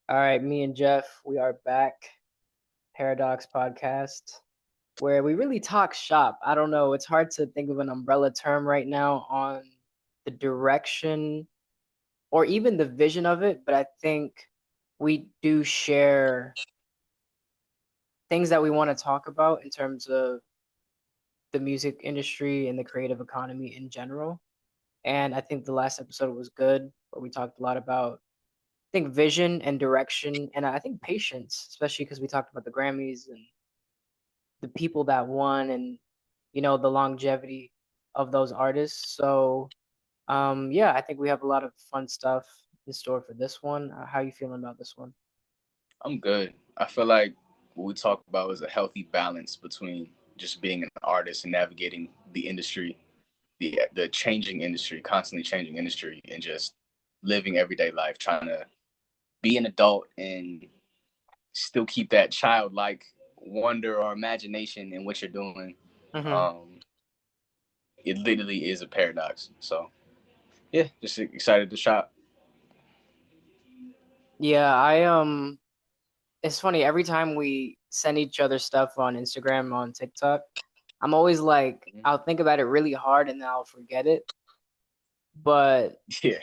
All right, me and Jeff, we are back. Paradox Podcast, where we really talk shop. I don't know, it's hard to think of an umbrella term right now on the direction or even the vision of it, but I think we do share things that we want to talk about in terms of the music industry and the creative economy in general. And I think the last episode was good, where we talked a lot about think vision and direction and I think patience, especially because we talked about the Grammys and the people that won and the longevity of those artists. So yeah, I think we have a lot of fun stuff in store for this one. How you feeling about this one? I'm good. I feel like what we talk about is a healthy balance between just being an artist and navigating the industry, the changing industry, constantly changing industry, and just living everyday life, trying to be an adult and still keep that childlike wonder or imagination in what you're doing. Hmm. Um, it literally is a paradox. So yeah, just excited to shop. Yeah, it's funny every time we send each other stuff on Instagram, on TikTok, I'm always like I'll think about it really hard and then I'll forget it. But Yeah,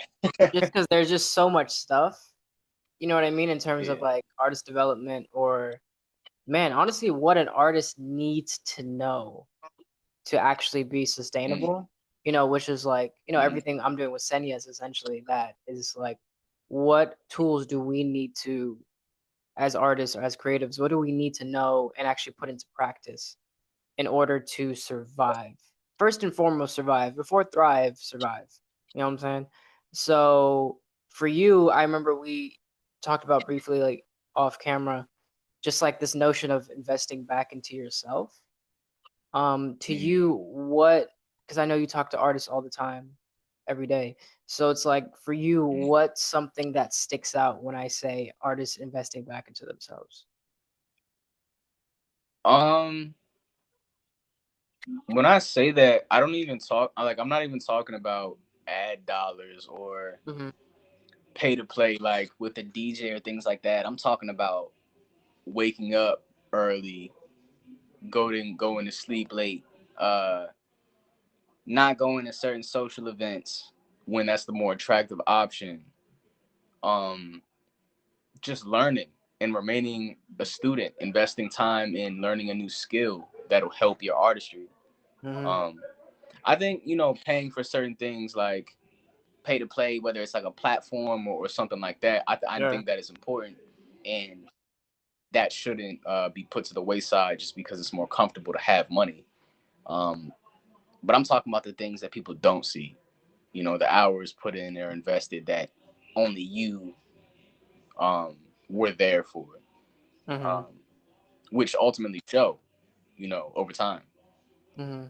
just because there's just so much stuff, you know what I mean, in terms of yeah, like artist development or man, honestly, what an artist needs to know to actually be mm-hmm. sustainable, which is like, everything I'm doing with Senya is essentially that is like, what tools do we need to, as artists or as creatives, what do we need to know and actually put into practice in order to survive? First and foremost, survive. Before thrive, survive. You know what I'm saying? So for you, I remember we talked about briefly, like off camera, just like this notion of investing back into yourself. To Mm-hmm. you, what, because I know you talk to artists all the time, every day. So it's like for you, what's something that sticks out when I say artists investing back into themselves? Um, when I say that, I don't even talk. I'm not even talking about ad dollars or Hmm. pay to play, like with a DJ or things like that. I'm talking about waking up early, going to sleep late, uh, not going to certain social events when that's the more attractive option. Um, just learning and remaining a student, investing time in learning a new skill that'll help your artistry. Hmm. Um, I think paying for certain things like pay to play, whether it's like a platform or something like that. I Yeah. think that is important, and that shouldn't be put to the wayside just because it's more comfortable to have money. Um, but I'm talking about the things that people don't see. The hours put in or invested that only you um, were there for, Hmm. um, which ultimately show, over time. Hmm.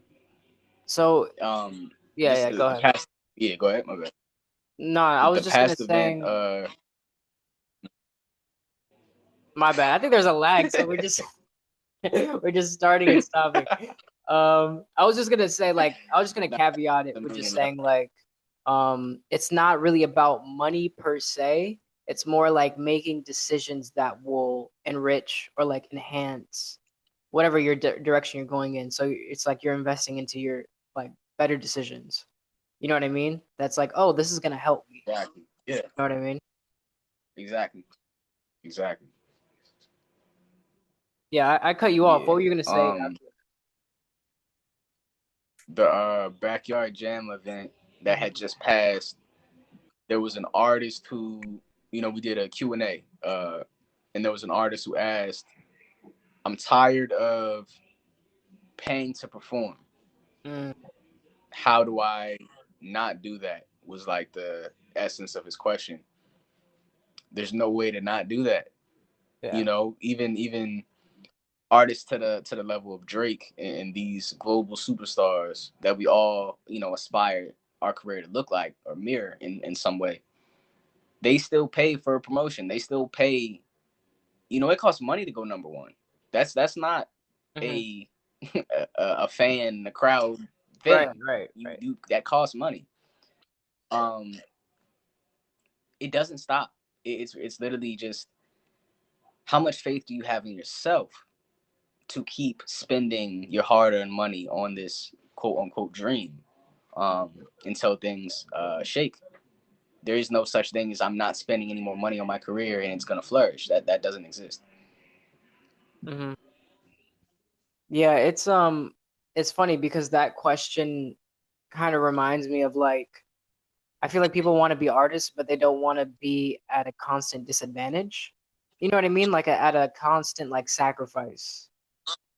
So yeah, Just yeah, the, go the ahead. past, yeah, go ahead, my bad. No, The, I was the just gonna past event, say my bad. I think there's a lag, so we're just we're just starting and stopping. I was just gonna say, like, I was just gonna not caveat it a with just million saying, like, it's not really about money per se. It's more like making decisions that will enrich or like enhance whatever your direction you're going in. So it's like you're investing into your like better decisions. You know what I mean? That's like, oh, this is gonna help me. exactly. Yeah, You know what I mean? exactly, exactly. Yeah, I cut you off. What Yeah. were you gonna say? The backyard jam event that Mhm. had just passed, there was an artist who, we did a Q&A, and there was an artist who asked, I'm tired of paying to perform. Mm, How do I not do that? Was like the essence of his question. There's no way to not do that. yeah. Even artists to the level of Drake and these global superstars that we all aspire our career to look like or mirror in some way. They still pay for a promotion. They still pay. It costs money to go number one. That's not Hmm. a a fan, a crowd Right, thing. right, You right. you that costs money. Um, it doesn't stop. It's literally just. how much faith do you have in yourself to keep spending your hard-earned money on this quote unquote dream until things shake? There is no such thing as I'm not spending any more money on my career and it's gonna flourish. That doesn't exist. Hmm. Yeah, it's funny because that question kind of reminds me of like I feel like people want to be artists, but they don't want to be at a constant disadvantage. You know what I mean? Like at a constant like sacrifice.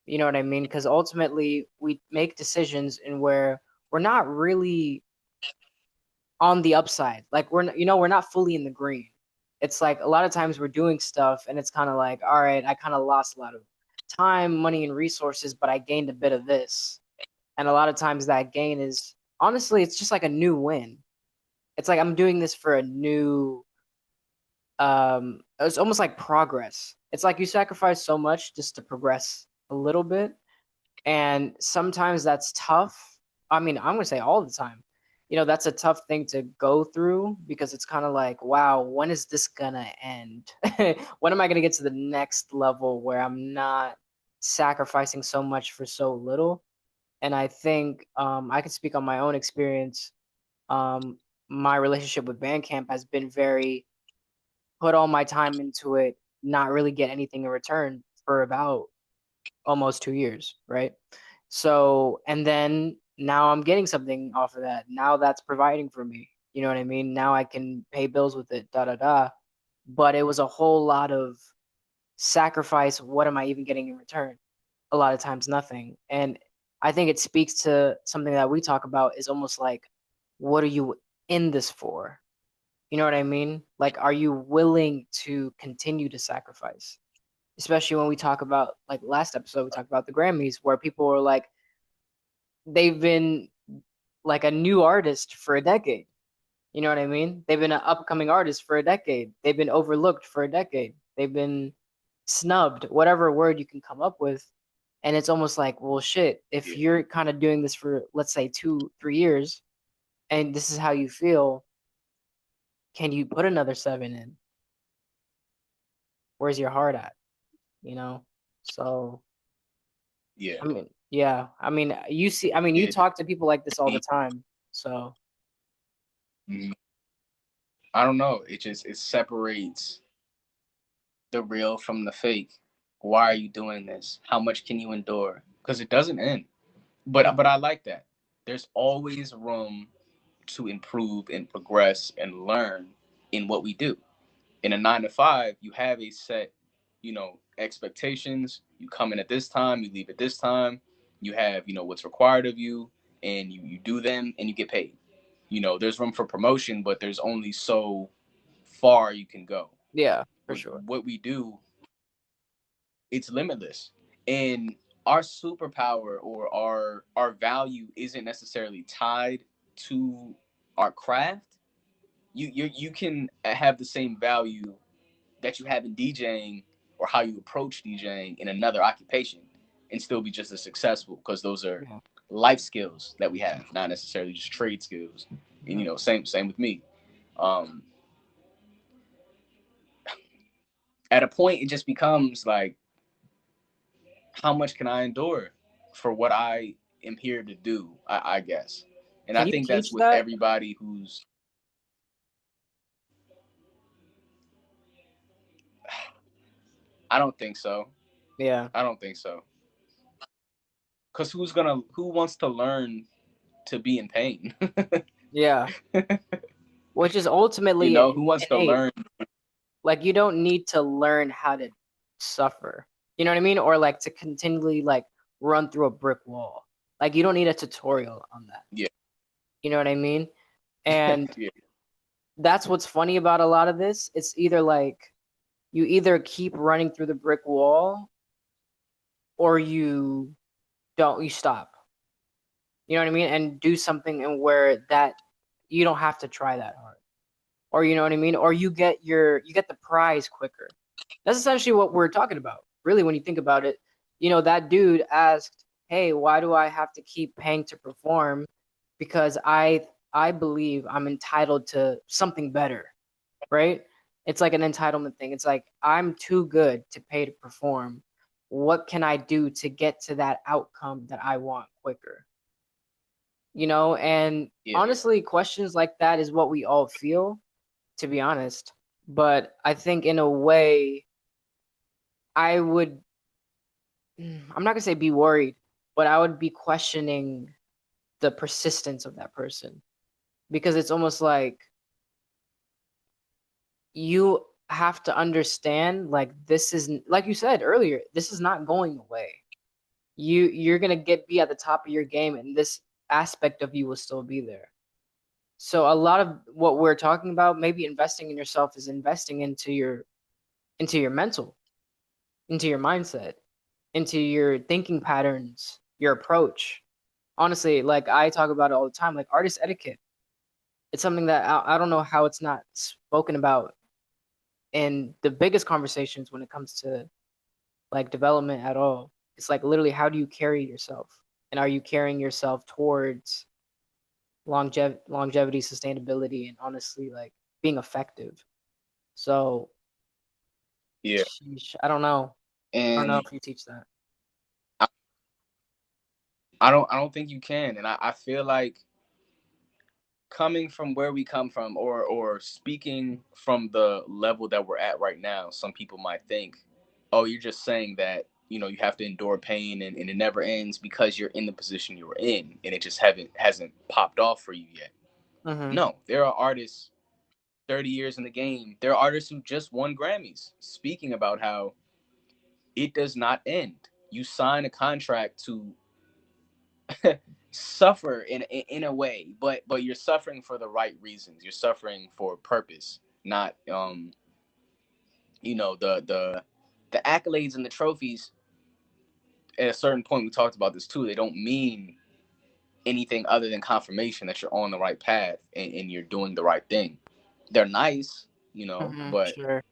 You know what I mean? Because ultimately we make decisions in where we're not really on the upside. Like we're not fully in the green. It's like a lot of times we're doing stuff and it's kind of like, all right, I kind of lost a lot of time, money, and resources, but I gained a bit of this. And a lot of times that gain is honestly, it's just like a new win. It's like I'm doing this for a new it's almost like progress. It's like you sacrifice so much just to progress a little bit. And sometimes that's tough. I mean, I'm gonna say all the time. You know, that's a tough thing to go through because it's kind of like, wow, when is this gonna end? When am I gonna get to the next level where I'm not sacrificing so much for so little? And I think I can speak on my own experience. Um, my relationship with Bandcamp has been very put all my time into it, not really get anything in return for about almost 2 years, right? So, and then now I'm getting something off of that. Now that's providing for me. You know what I mean? Now I can pay bills with it, da da da. But it was a whole lot of sacrifice. What am I even getting in return? A lot of times, nothing. And I think it speaks to something that we talk about is almost like, what are you in this for? You know what I mean? Like, are you willing to continue to sacrifice? Especially when we talk about, like last episode, we talked about the Grammys, where people were like, they've been like a new artist for a decade. You know what I mean? They've been an upcoming artist for a decade. They've been overlooked for a decade. They've been snubbed, whatever word you can come up with. And it's almost like, well, shit, if Yeah, you're kind of doing this for, let's say, 2, 3 years, and this is how you feel, can you put another seven in? Where's your heart at? You know? So, yeah, I mean, yeah. I mean, you see, I mean, you yeah. talk to people like this all the time. So, Mm, I don't know. It separates the real from the fake. Why are you doing this? How much can you endure? Because it doesn't end. But I like that. There's always room to improve and progress and learn in what we do. In a 9 to 5, you have a set, expectations. You come in at this time, you leave at this time. You have, what's required of you, and you do them, and you get paid. There's room for promotion, but there's only so far you can go. yeah, for With sure. what we do, it's limitless, and our superpower or our value isn't necessarily tied to our craft. You can have the same value that you have in DJing or how you approach DJing in another occupation and still be just as successful, because those are Yeah. life skills that we have, not necessarily just trade skills. And Mhm. same with me. Um, at a point, it just becomes like, how much can I endure for what I am here to do? I guess, and I Can you think that's teach with that? everybody who's. I don't think so. Yeah. I don't think so. Cause who wants to learn to be in pain? Yeah. Which is ultimately Who wants to innate. learn? Like you don't need to learn how to suffer. You know what I mean? Or like to continually like run through a brick wall. Like you don't need a tutorial on that. Yeah, You know what I mean? And yeah, that's what's funny about a lot of this. It's either like you either keep running through the brick wall or you stop. You know what I mean? And do something and where that you don't have to try that hard. Or you know what I mean? Or you get the prize quicker. That's essentially what we're talking about. Really, when you think about it, that dude asked, "Hey, why do I have to keep paying to perform? Because I believe I'm entitled to something better, right?" It's like an entitlement thing. It's like I'm too good to pay to perform. What can I do to get to that outcome that I want quicker? And Yeah, honestly, questions like that is what we all feel, to be honest. But I think in a way, I would, I'm not gonna say be worried, but I would be questioning the persistence of that person because it's almost like you have to understand, like, this is, like you said earlier, this is not going away. You're gonna be at the top of your game, and this aspect of you will still be there. So a lot of what we're talking about, maybe investing in yourself, is investing into your mental, into your mindset, into your thinking patterns, your approach. Honestly, like I talk about it all the time, like artist etiquette. It's something that I don't know how it's not spoken about in the biggest conversations when it comes to like development at all. It's like literally, how do you carry yourself? And are you carrying yourself towards longevity, sustainability, and honestly, like being effective? So, yeah. sheesh, I don't know. I don't know And if you teach that. I, I don't think you can. And I feel like coming from where we come from, or speaking from the level that we're at right now, some people might think, oh, you're just saying that, you have to endure pain, and it never ends because you're in the position you're in, and it just haven't hasn't popped off for you yet. Mm-hmm. No, there are artists 30 years in the game. There are artists who just won Grammys speaking about how it does not end. You sign a contract to suffer in a way, but you're suffering for the right reasons. You're suffering for purpose, not the accolades and the trophies. At a certain point, we talked about this too. They don't mean anything other than confirmation that you're on the right path, and you're doing the right thing. They're nice, Mm-hmm. but Sure.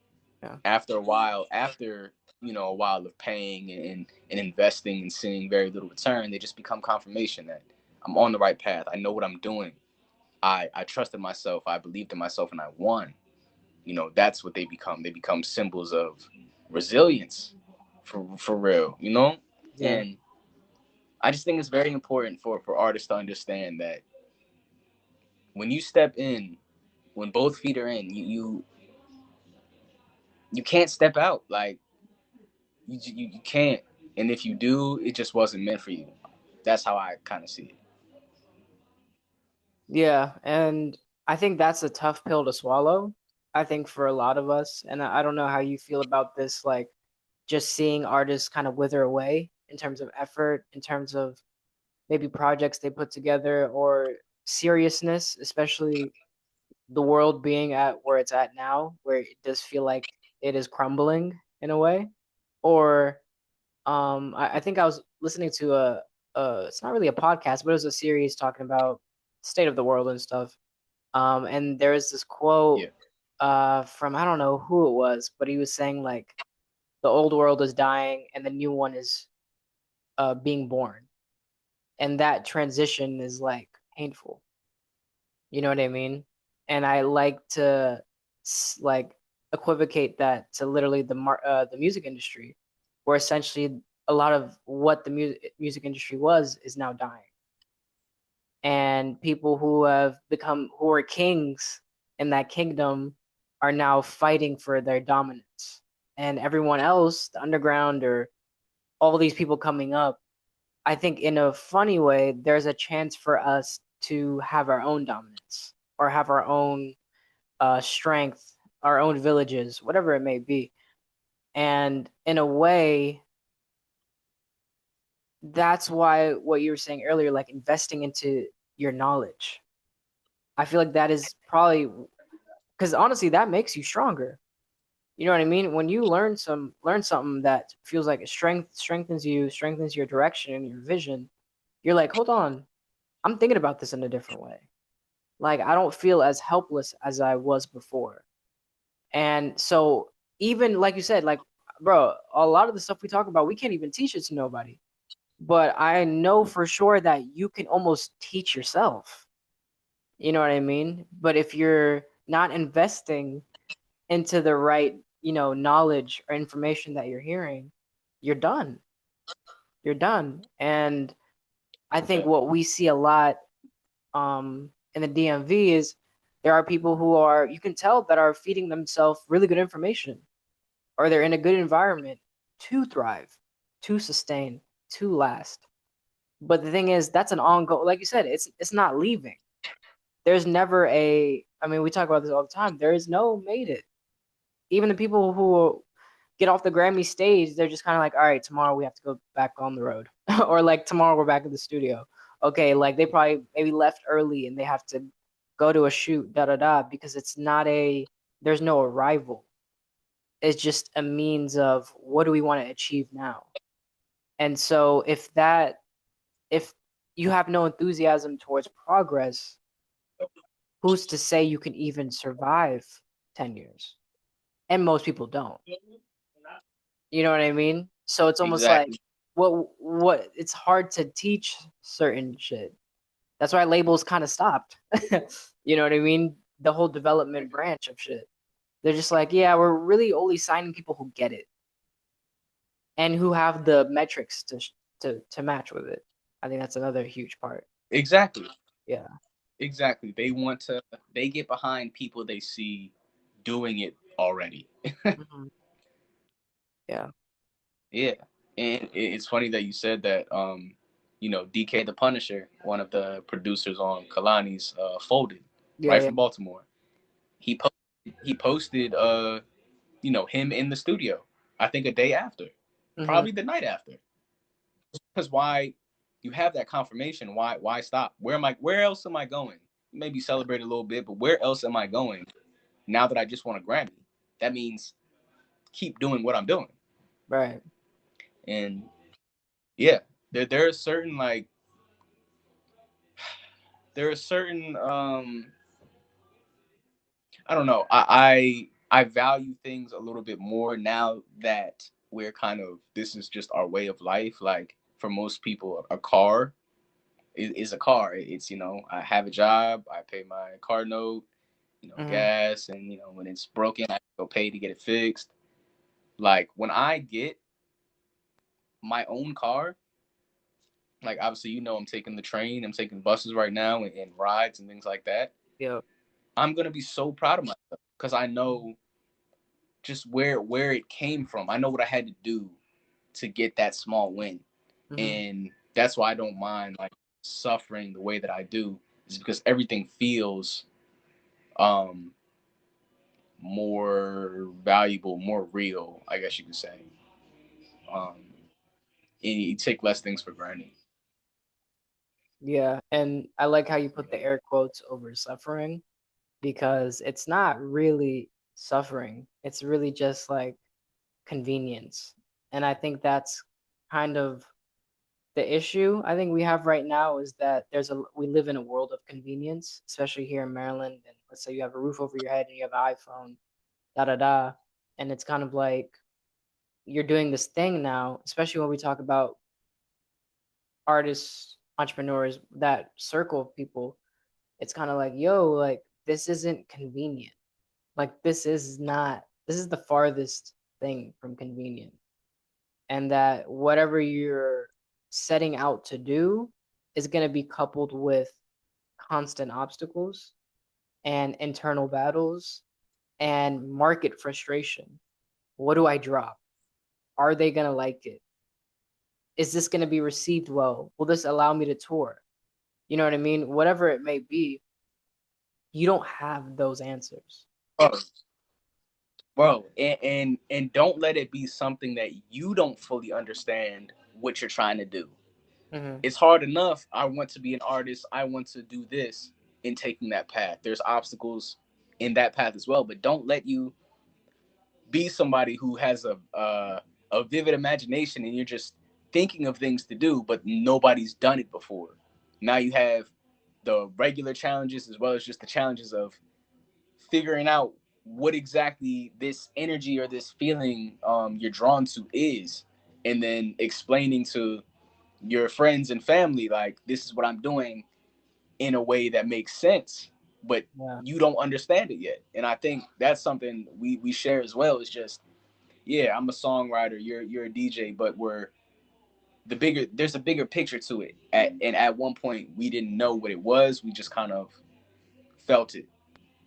Yeah. after a while, after a while of paying and investing and seeing very little return, they just become confirmation that I'm on the right path. I know what I'm doing. I trusted myself. I believed in myself, and I won. That's what they become. They become symbols of resilience, for real. Yeah. And I just think it's very important for artists to understand that when you step in, when both feet are in, you can't step out. Like you can't. And if you do, it just wasn't meant for you. That's how I kind of see it. Yeah, and I think that's a tough pill to swallow. I think for a lot of us, and I don't know how you feel about this, like just seeing artists kind of wither away in terms of effort, in terms of maybe projects they put together or seriousness, especially the world being at where it's at now, where it does feel like it is crumbling in a way. Or I think I was listening to it's not really a podcast, but it was a series talking about state of the world and stuff. And there was this quote Yeah, from, I don't know who it was, but he was saying like the old world is dying and the new one is being born, and that transition is like painful. You know what I mean? And I like to like equivocate that to literally the music industry, where essentially a lot of what the music industry was is now dying, and people who are kings in that kingdom are now fighting for their dominance, and everyone else, the underground or all these people coming up, I think in a funny way, there's a chance for us to have our own dominance or have our own strength, our own villages, whatever it may be. And in a way, that's why what you were saying earlier, like investing into your knowledge. I feel like that is probably because honestly, that makes you stronger. You know what I mean? When you learn something that feels like it strengthens you, strengthens your direction and your vision, you're like, hold on, I'm thinking about this in a different way. Like I don't feel as helpless as I was before. And so even like you said, like bro, a lot of the stuff we talk about, we can't even teach it to nobody. But I know for sure that you can almost teach yourself. You know what I mean? But if you're not investing into the right, knowledge or information that you're hearing, you're done. You're done. And I think Yeah. what we see a lot in the DMV is there are people who are, you can tell, that are feeding themselves really good information, or they're in a good environment to thrive, to sustain, to last. But the thing is, that's an ongoing, like you said, it's not leaving. There's never a, I mean, we talk about this all the time. There is no made it. Even the people who get off the Grammy stage, they're just kind of like, all right, tomorrow we have to go back on the road, or like tomorrow we're back in the studio. Okay, like they probably maybe left early and they have to go to a shoot, da da da, because it's not a, there's no arrival. It's just a means of what do we want to achieve now. And so if you have no enthusiasm towards progress, who's to say you can even survive 10 years? And most people don't. You know what I mean? So it's almost like Exactly. what it's hard to teach certain shit. That's why labels kind of stopped. You know what I mean? The whole development branch of shit. They're just like, yeah, we're really only signing people who get it and who have the metrics to match with it. I think that's another huge part. Exactly. Yeah. Exactly. They want to. They get behind people they see doing it already. Hmm. Yeah. Yeah, and it's funny that you said that. DK the Punisher, one of the producers on Kalani's, folded, Yeah. right Yeah. from Baltimore. He posted him in the studio. I think a day after, Hmm. probably the night after. Because why? You have that confirmation. Why stop? Where else am I going? Maybe celebrate a little bit, but where else am I going now that I just won a Grammy? That means keep doing what I'm doing. Right. And yeah, there are certain, like, there are certain, I don't know. I value things a little bit more now that we're kind of, this is just our way of life. Like, for most people, a car is a car. It's, I have a job, I pay my car note, Hmm. gas, and when it's broken, I go pay to get it fixed. Like, when I get my own car, like, obviously, I'm taking the train, I'm taking buses right now, and rides and things like that. Yeah. I'm gonna be so proud of myself because I know just where it came from. I know what I had to do to get that small win, Hmm. and that's why I don't mind, like, suffering the way that I do. Is because everything feels um more valuable, more real, I guess you could say. Um, and you take less things for granted. Yeah. And I like how you put the air quotes over suffering, because it's not really suffering. It's really just like convenience. And I think that's kind of the issue I think we have right now, is that we live in a world of convenience, especially here in Maryland. And let's say you have a roof over your head and you have an iPhone, da da da. And it's kind of like you're doing this thing now, especially when we talk about artists, entrepreneurs, that circle of people. It's kind of like, yo, like this isn't convenient. Like this is the farthest thing from convenient. And that whatever you're setting out to do is going to be coupled with constant obstacles and internal battles and market frustration. What do I drop? Are they going to like it? Is this going to be received well? Will this allow me to tour? You know what I mean? Whatever it may be, you don't have those answers. Bro, bro, and don't let it be something that you don't fully understand what you're trying to do. Hmm. It's hard enough. I want to be an artist. I want to do this. In taking that path, there's obstacles in that path as well. But don't let you be somebody who has a vivid imagination and you're just thinking of things to do, but nobody's done it before. Now you have the regular challenges as well as just the challenges of figuring out what exactly this energy or this feeling, you're drawn to is, and then explaining to your friends and family, like, this is what I'm doing, in a way that makes sense. but Yeah. you don't understand it yet. And I think that's something we share as well. Is just, yeah, I'm a songwriter, you're a DJ, but there's a bigger picture to it. And at one point we didn't know what it was. We just kind of felt it.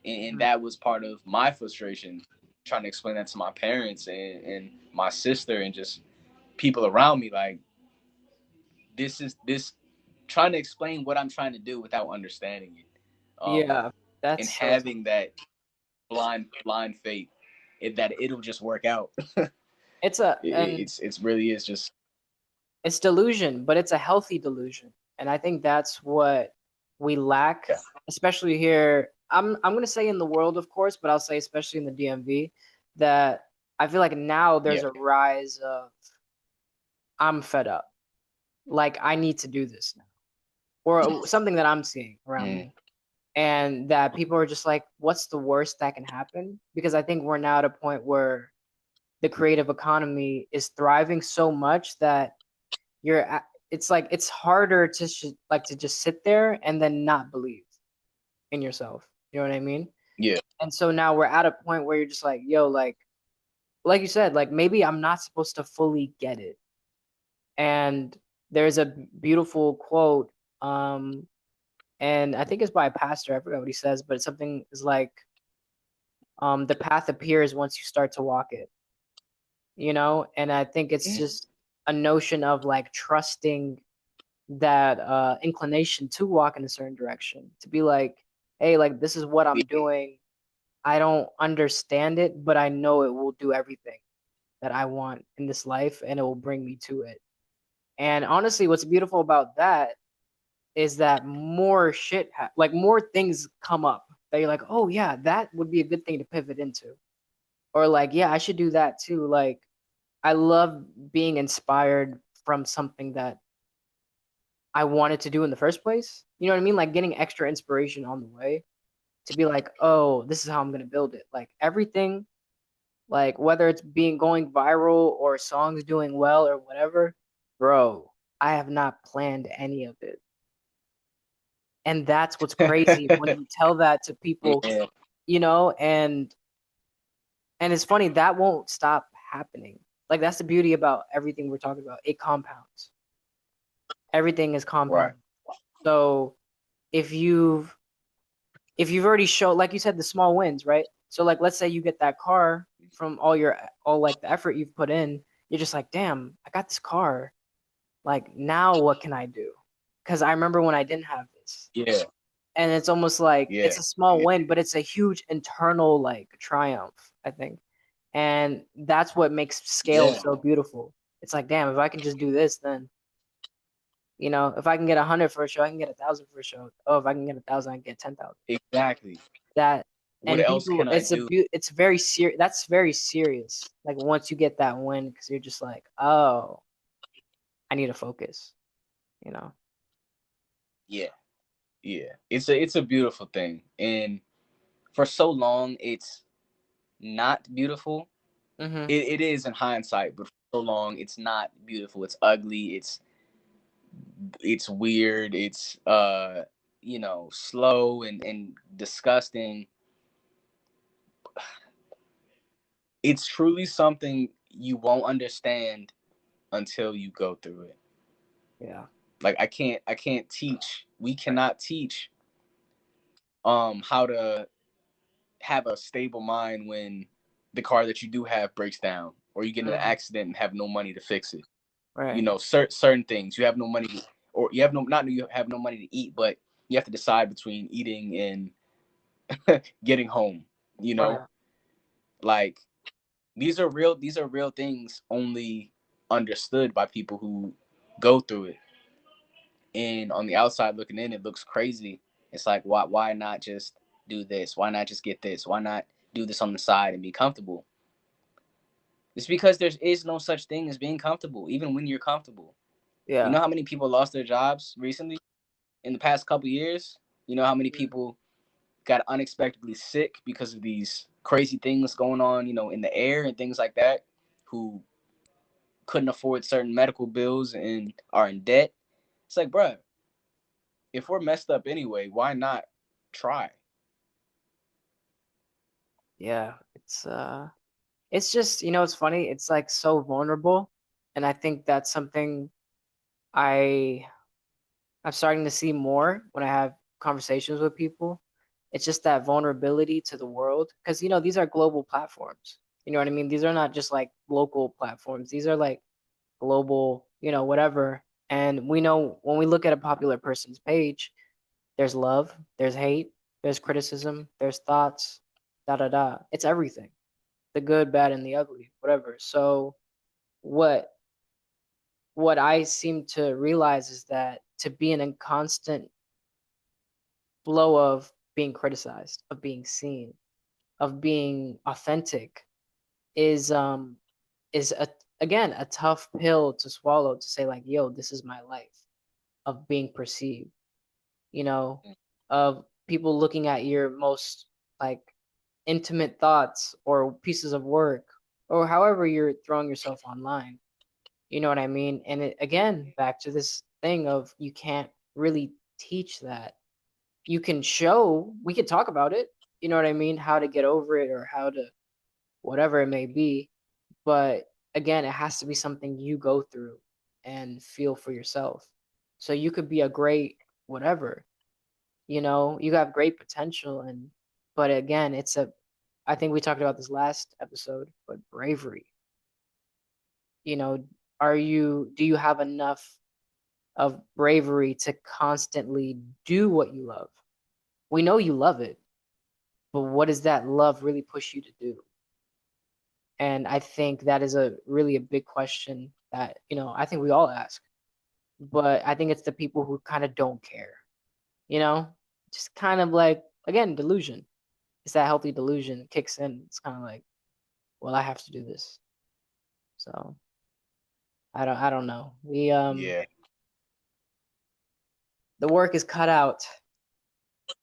And Mhm. that was part of my frustration, trying to explain that to my parents and my sister and just people around me. Like, this trying to explain what I'm trying to do without understanding it. Yeah, And that's so tough. having that blind faith that it'll just work out. It's a and It's really is just, it's delusion, but it's a healthy delusion. And I think that's what we lack, yeah. especially here. I'm gonna say in the world, of course, but I'll say especially in the DMV, that I feel like now Yeah. there's a rise of I'm fed up. Like I need to do this now. Or something that I'm seeing around Mm. me. And that people are just like, what's the worst that can happen? Because I think we're now at a point where the creative economy is thriving so much that it's like it's harder to like to just sit there and then not believe in yourself. You know what I mean? Yeah. And so now we're at a point where you're just like, yo, like you said, like maybe I'm not supposed to fully get it. And there's a beautiful quote, um, and I think it's by a pastor. I forgot what he says, but something is like, the path appears once you start to walk it. And I think it's Mm. just a notion of like trusting that inclination to walk in a certain direction, to be like, hey, like this is what I'm doing. I don't understand it, but I know it will do everything that I want in this life and it will bring me to it. And honestly, what's beautiful about that is that more shit, like more things come up that you're like, oh yeah, that would be a good thing to pivot into. Or like, yeah, I should do that too. Like, I love being inspired from something that I wanted to do in the first place. You know what I mean? Like getting extra inspiration on the way to be like, oh, this is how I'm gonna build it. Like everything, like whether it's being going viral or songs doing well or whatever, bro, I have not planned any of it. And that's what's crazy when you tell that to people, Yeah. and it's funny that won't stop happening. Like that's the beauty about everything we're talking about. It compounds. Everything is Right. compound. So if you've if you've already shown, like you said, the small wins, right? So like let's say you get that car from all like the effort you've put in, you're just like, damn, I got this car. Like now what can I do? Because I remember when I didn't have this. Yeah. And it's almost like Yeah. it's a small Yeah. win, but it's a huge internal like triumph, I think. And that's what makes scale Yeah. so beautiful. It's like, damn, if I can just do this, then if I can get 100 for a show, I can get 1,000 for a show. Oh, if I can get 1,000, I can get 10,000. Exactly. That What and else people, can I do? it's very serious. That's very serious. Like once you get that win, because you're just like, oh, I need to focus. You know. Yeah. Yeah. It's a beautiful thing. And for so long it's not beautiful. Mm-hmm. It is in hindsight, but for so long it's not beautiful. It's ugly. It's weird. It's slow and disgusting. It's truly something you won't understand until you go through it. Yeah. Like I can't teach. We cannot teach how to have a stable mind when the car that you do have breaks down or you get in an Mm-hmm. accident and have no money to fix it. Right. Certain things you have no money to, or you have no not you have no money to eat, but you have to decide between eating and getting home. You know, Right. like these are real things only understood by people who go through it. And on the outside looking in, it looks crazy. It's like, why not just do this? Why not just get this? Why not do this on the side and be comfortable? It's because there is no such thing as being comfortable, even when you're comfortable. You Yeah. know how many people lost their jobs recently in the past couple years? You know how many Mm. people got unexpectedly sick because of these crazy things going on, in the air and things like that, who couldn't afford certain medical bills and are in debt. It's like, bruh, if we're messed up anyway, why not try? Yeah, it's just, it's funny. It's like so vulnerable, and I think that's something I I'm starting to see more when I have conversations with people. It's just that vulnerability to the world because these are global platforms. You know what I mean? These are not just like local platforms. These are like global, whatever. And we know when we look at a popular person's page, there's love, there's hate, there's criticism, there's thoughts, da da da. It's everything. The good, bad, and the ugly, whatever. So what what I seem to realize is that to be in a constant flow of being criticized, of being seen, of being authentic is again a tough pill to swallow to say like, yo, this is my life of being perceived, you know, of people looking at your most like intimate thoughts or pieces of work or however you're throwing yourself online. You know what I mean? And it, again, back to this thing of you can't really teach that. You can show, we can talk about it, you know what I mean? How to get over it or how to whatever it may be. But again, it has to be something you go through and feel for yourself. So you could be a great whatever, you have great potential but again, I think we talked about this last episode, but bravery, you know, do you have enough of bravery to constantly do what you love? We know you love it, but what does that love really push you to do? And I think that is a big question that, I think we all ask. But I think it's the people who kind of don't care, you know? Just kind of like, again, delusion. It's that healthy delusion kicks in. It's kind of like, well, I have to do this. So I don't know. Yeah, The work is cut out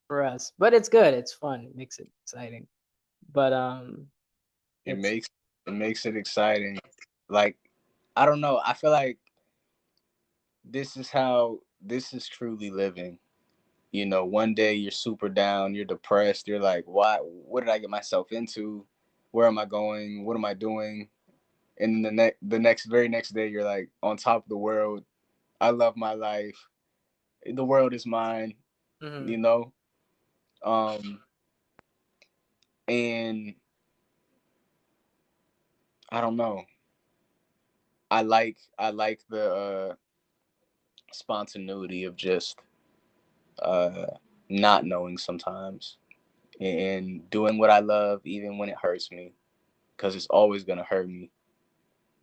for us, but it's good. It's fun. It makes it exciting. But it it's makes it makes it exciting. Like, I don't know. I feel like this is truly living. You know, one day you're super down, you're depressed, you're like, why? What did I get myself into? Where am I going? What am I doing? And the next very next day, you're like on top of the world. I love my life. The world is mine. mhm, You know, um, and I don't know. I like the spontaneity of just uh, not knowing sometimes and doing what I love even when it hurts me because it's always gonna hurt me.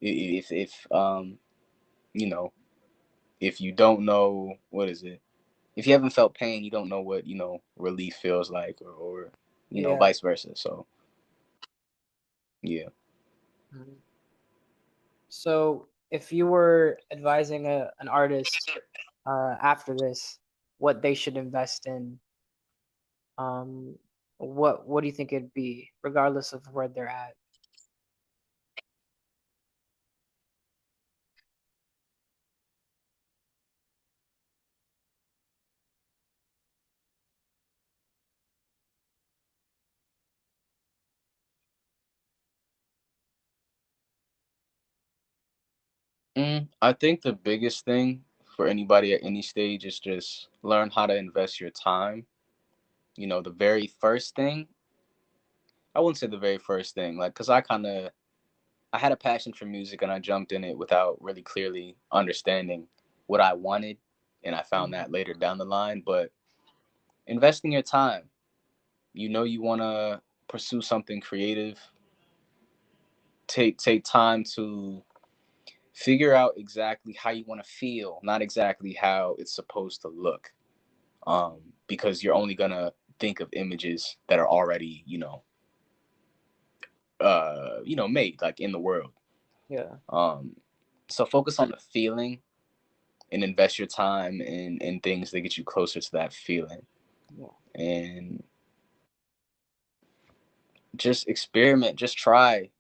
If you know, if you don't know, what is it? If you haven't felt pain, you don't know what relief feels like, or yeah. vice versa. So yeah. Mhm. So if you were advising an artist after this, what they should invest in, um, what do you think it'd be, regardless of where they're at? I think the biggest thing for anybody at any stage is just learn how to invest your time. You know, the very first thing, I wouldn't say the very first thing, like, because I had a passion for music and I jumped in it without really clearly understanding what I wanted. And I found that Mhm. later down the line. But investing your time, you want to pursue something creative, take time to figure out exactly how you want to feel, not exactly how it's supposed to look. Because you're only gonna think of images that are already, made like in the world. Yeah. Um, so focus on the feeling and invest your time in things that get you closer to that feeling, Yeah. and just experiment, just try,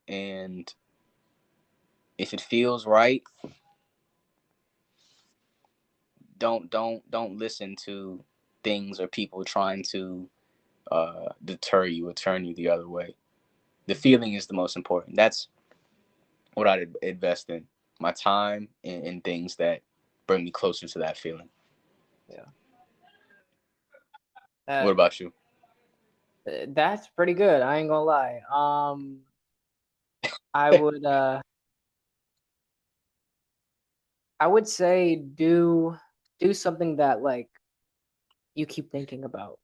and if it feels right, don't listen to things or people trying to deter you or turn you the other way. The feeling is the most important. That's what I'd invest in, my time in things that bring me closer to that feeling. Yeah. What That about you? that's pretty good. I ain't gonna lie. I would I would say do something that like you keep thinking about,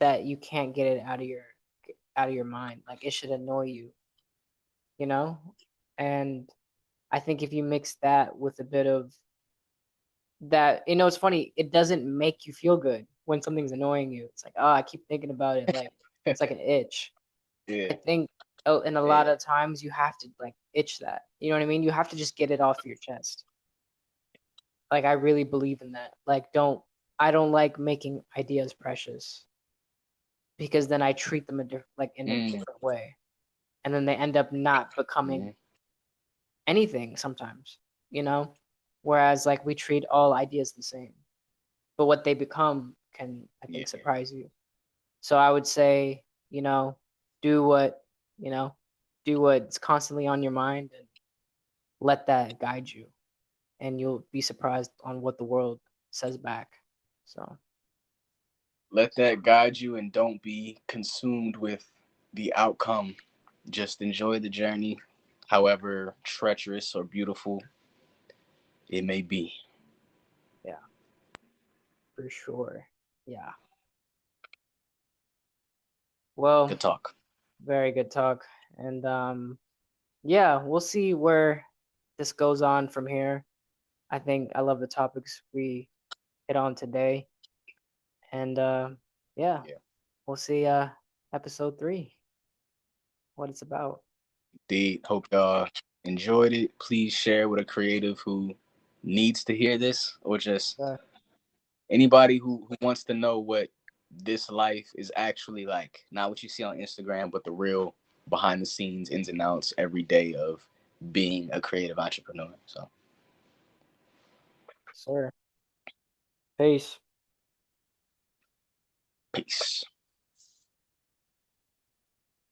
that you can't get it out of your mind. Like it should annoy you, you know? And I think if you mix that with a bit of that, it's funny, it doesn't make you feel good when something's annoying you. It's like, oh, I keep thinking about it. Like it's like an itch. Yeah, I think and a lot yeah. of times you have to like itch that. You know what I mean? You have to just get it off your chest. Like I really believe in that. Like I don't like making ideas precious because then I treat them like in a Mm, different way. And then they end up not becoming mm, anything sometimes, you know? Whereas like we treat all ideas the same. But what they become can, I think, yeah. surprise you. So I would say, do what, you know, do what's constantly on your mind and let that guide you. And you'll be surprised on what the world says back. So, Let that guide you and don't be consumed with the outcome. Just enjoy the journey, however treacherous or beautiful it may be. yeah, for sure. Yeah. Well, Good talk. very good talk. And yeah, we'll see where this goes on from here. I think I love the topics we hit on today. And yeah, Yeah. we'll see episode 3, what it's about. Indeed. Hope y'all enjoyed it. Please share with a creative who needs to hear this, or just Uh, anybody who wants to know what this life is actually like. Not what you see on Instagram, but the real behind the scenes ins and outs every day of being a creative entrepreneur. So, sir. Peace. peace.